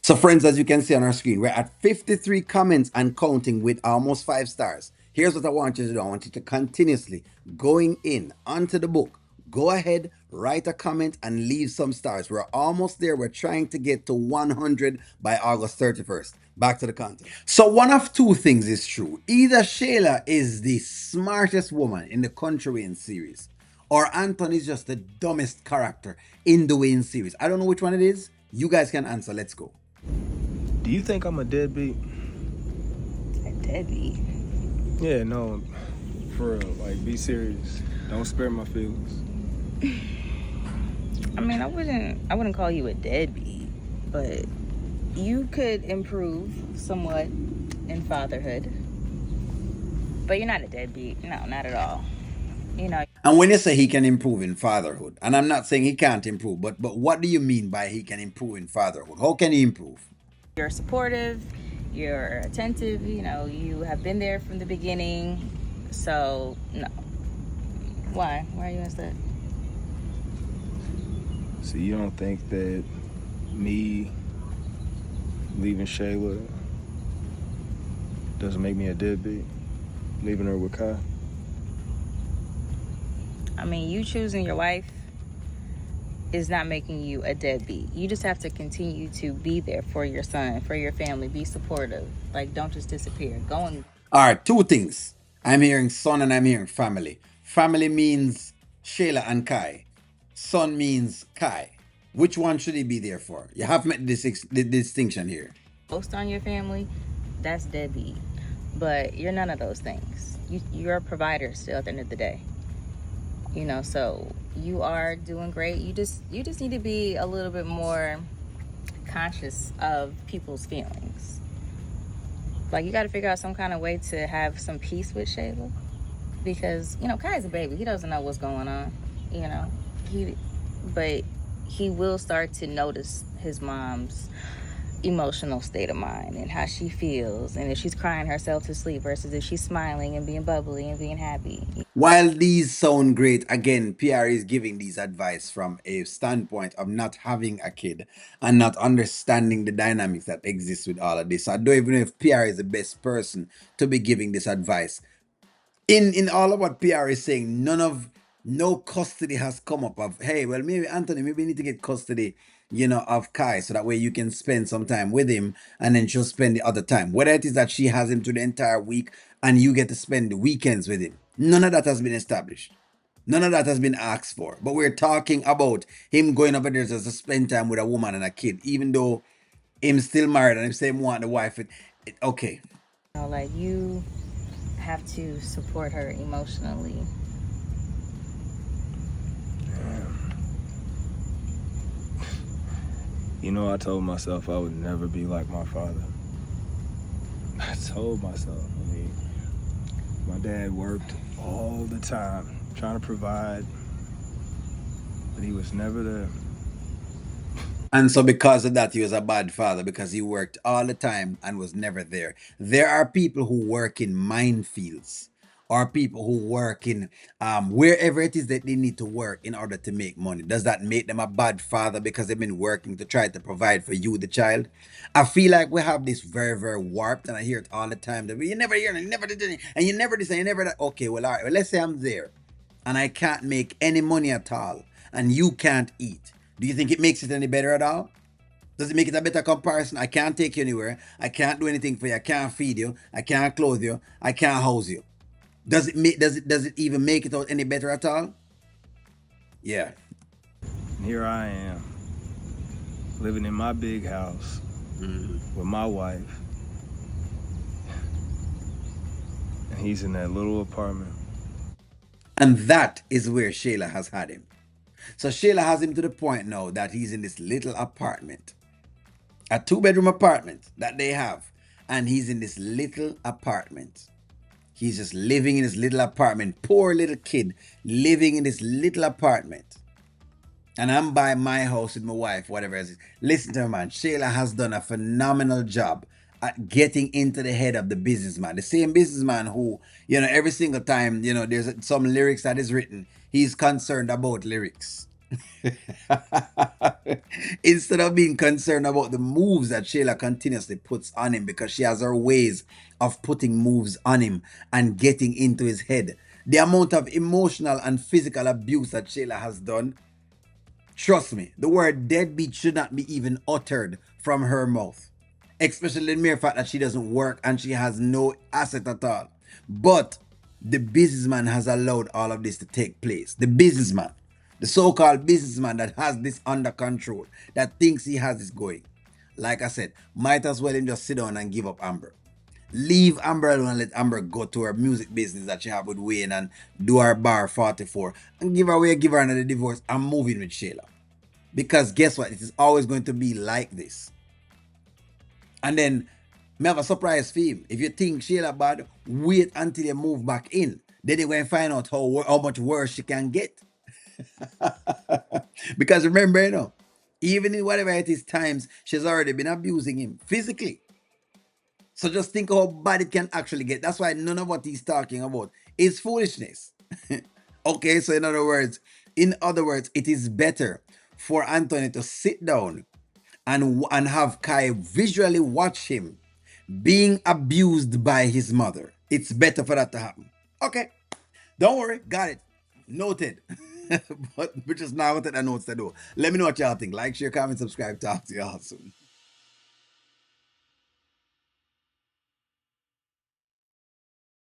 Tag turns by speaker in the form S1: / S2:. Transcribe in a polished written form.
S1: So, friends, as you can see on our screen, we're at 53 comments and counting with almost 5 stars. Here's what I want you to do. I want you to continuously going in onto the book. Go ahead, write a comment, and leave some stars. We're almost there. We're trying to get to 100 by August 31st. Back to the content. So, one of two things is true. Either Shayla is the smartest woman in the Country Wayne series, or Anton is just the dumbest character in the Wayne series. I don't know which one it is. You guys can answer. Let's go.
S2: Do you think I'm a deadbeat?
S3: A deadbeat.
S2: Yeah, no, for real. Like, be serious. Don't spare my feelings.
S3: I mean, I wouldn't call you a deadbeat, but you could improve somewhat in fatherhood. But you're not a deadbeat. No, not at all. You know,
S1: And when you say he can improve in fatherhood, and I'm not saying he can't improve, but what do you mean by he can improve in fatherhood? How can he improve?
S3: you're supportive, you're attentive, you have been there from the beginning. So, no. Why? Why are you asked that?
S2: So you don't think that me leaving Shayla doesn't make me a deadbeat? Leaving her with Kai?
S3: I mean, you choosing your wife is not making you a deadbeat. You just have to continue to be there for your son, for your family, be supportive. Like, don't just disappear.
S1: All right, two things. I'm hearing son and I'm hearing family. Family means Shayla and Kai. Son means Kai. Which one should he be there for? You have made the distinction here.
S3: Post on your family, that's deadbeat. But you're none of those things. You're a provider still at the end of the day. So you are doing great. You just need to be a little bit more conscious of people's feelings. Like, you got to figure out some kind of way to have some peace with Shayla, because Kai's a baby. He doesn't know what's going on. You know, he, but he will start to notice his mom's emotional state of mind and how she feels, and if she's crying herself to sleep versus if she's smiling and being bubbly and being happy.
S1: While these sound great, again, Piarry is giving these advice from a standpoint of not having a kid and not understanding the dynamics that exist with all of this. I don't even know if Piarry is the best person to be giving this advice. In all of what PR is saying, no custody has come up of, hey, well, maybe Anthony, maybe you need to get custody, of Kai, so that way you can spend some time with him and then she'll spend the other time. Whether it is that she has him to the entire week and you get to spend the weekends with him. None of that has been established. None of that has been asked for. But we're talking about him going over there just to spend time with a woman and a kid, even though him still married and him saying want the wife. Okay.
S3: Like, you have to support her emotionally.
S2: You know, I told myself I would never be like my father. I told myself. I mean, my dad worked all the time trying to provide, but he was never there.
S1: And so, because of that, he was a bad father because he worked all the time and was never there. There are people who work in minefields, or people who work in wherever it is that they need to work in order to make money. Does that make them a bad father because they've been working to try to provide for you, the child? I feel like we have this very, very warped, and I hear it all the time that you never hear, and you never did it, and you never this, and you never that. Okay, well, all right, well, let's say I'm there and I can't make any money at all, and you can't eat. Do you think it makes it any better at all? Does it make it a better comparison? I can't take you anywhere. I can't do anything for you. I can't feed you. I can't clothe you. I can't house you. Does it even make it out any better at all? Yeah.
S2: And here I am, living in my big house with my wife, and he's in that little apartment.
S1: And that is where Shayla has had him. So Shayla has him to the point now that he's in this little apartment, a 2-bedroom apartment that they have, and he's in this little apartment. He's just living in his little apartment. Poor little kid living in this little apartment. And I'm by my house with my wife, whatever it is. Listen to me, man. Shayla has done a phenomenal job at getting into the head of the businessman. The same businessman who, every single time, there's some lyrics that is written, he's concerned about lyrics. Instead of being concerned about the moves that Shayla continuously puts on him, because she has her ways of putting moves on him and getting into his head. The amount of emotional and physical abuse that Shayla has done, trust me, the word deadbeat should not be even uttered from her mouth. Especially the mere fact that she doesn't work and she has no asset at all. But the businessman has allowed all of this to take place. The businessman, the so-called businessman that has this under control, that thinks he has this going. Like I said, might as well him just sit down and give up Amber. Leave Amber alone and let Amber go to her music business that she have with Wayne and do her bar 44 and give her away, give her another divorce. I'm moving with Shayla. Because guess what? It is always going to be like this. And then me have a surprise for him. If you think Shayla bad, wait until you move back in. Then you go and find out how much worse she can get. Because remember, even in whatever it is times, she's already been abusing him physically. So just think how bad it can actually get. That's why none of what he's talking about is foolishness. Okay, so in other words, it is better for Anthony to sit down and have Kai visually watch him being abused by his mother. It's better for that to happen. Okay, don't worry, got it. Noted. But we just now wanted the notes to do. Let me know what y'all think. Like, share, comment, subscribe. Talk to y'all soon.